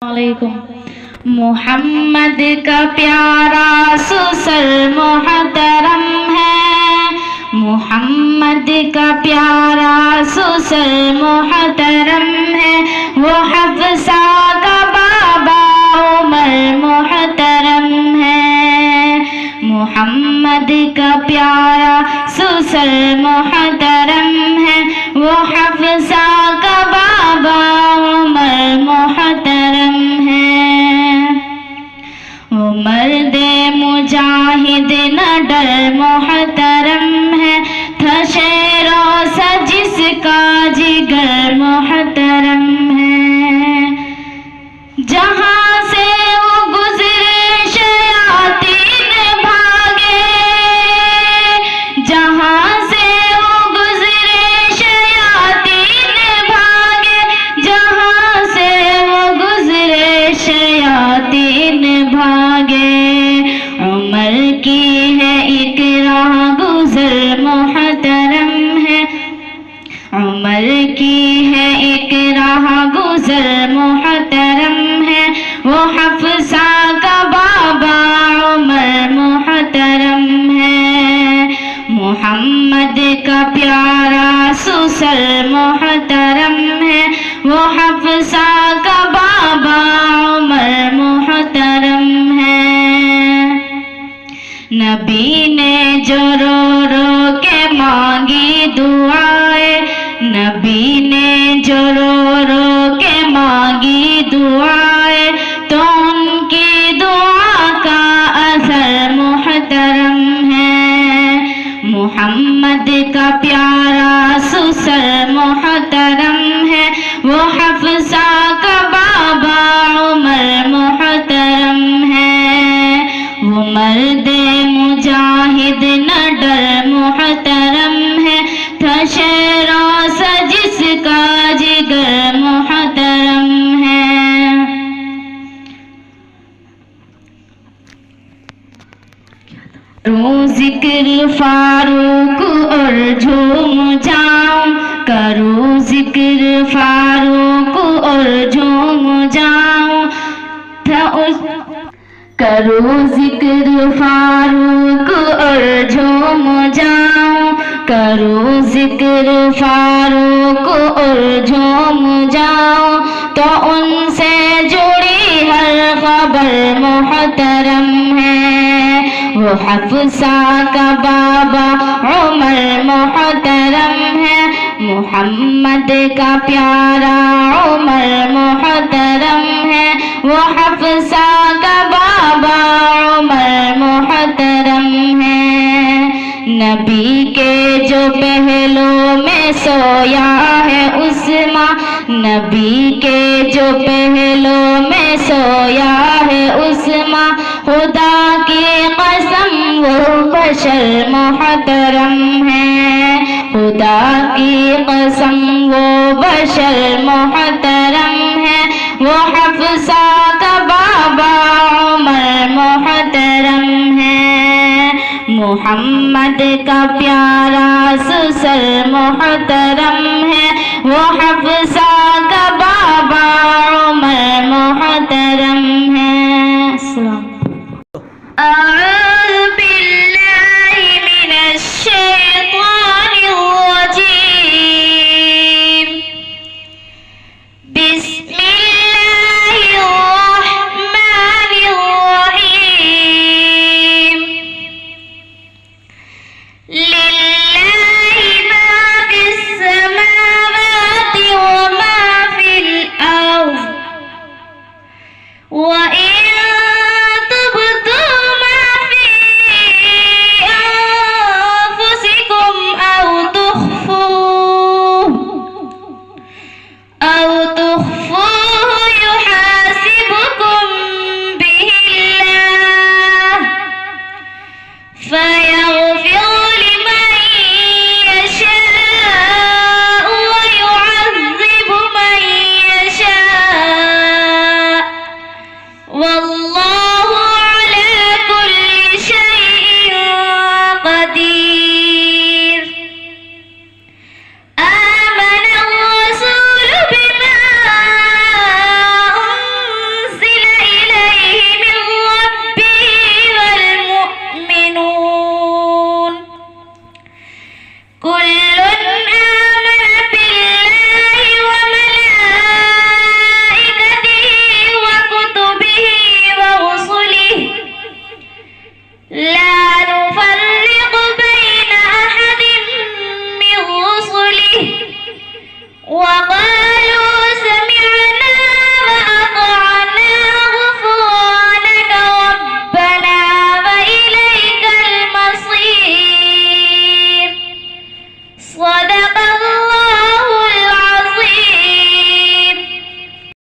علیکم۔ محمد کا پیارا سسر محترم ہے، محمد کا پیارا سسر محترم ہے، وہ حفصہ کا بابا عمر محترم ہے۔ محمد کا پیارا سسر محترم ہے، وہ حفصہ کا بابا عمر محترم ہے۔ وہ مرد مجاہد نہ ڈر محترم ہے، تھا شیر و سجس کا جگر محترم ہے۔ جہاں سے وہ گزرے شیاطین بھاگے، جہاں سے وہ گزرے شیاطین بھاگے، جہاں سے وہ گزرے شیاطین بھاگے۔ عمر کی ہے ایک راہ گزر محترم ہے، عمر کی ہے ایک راہ گزر محترم ہے، وہ حفصہ کا بابا عمر محترم ہے۔ محمد کا پیارا سسر محترم ہے، وہ حفصہ کا بابا عمر محترم ہے۔ نبی نے جو رو رو کے مانگی دعائیں، نبی نے جو رو رو کے مانگی دعائیں، تو ان کی دعا کا اثر محترم ہے۔ محمد کا پیارا سسر محترم ہے، وہ حفصہ کا بابا عمر محترم ہے۔ وہ مرد مجاہد نہ ڈر محترم ہے، تھا شیر و سجس کا جگر محترم ہے۔ کروں ذکر فاروق اور جھوم جاؤں، کروں ذکر فاروق اور جھوم جاؤں، کروں ذکر فاروق اور جھوم جاؤں، کروں ذکر فاروق اور جھوم جاؤں، تو ان سے جڑی ہر خبر محترم ہے۔ وہ حفصہ کا بابا عمر محترم ہے، محمد کا پیارا عمر محترم ہے، وہ حفصہ کا بابا عمر محترم ہے۔ نبی کے جو پہلو میں سویا ہے عثمان، نبی کے جو پہلو میں سویا ہے عثمان، خدا کی قسم وہ بشر محترم ہے، خدا کی قسم وہ بشر محترم ہے، وہ حفصہ کا بابا عمر محترم ہے۔ محمد کا پیارا سسر محترم ہے، وہ حفصہ کا بابا عمر محترم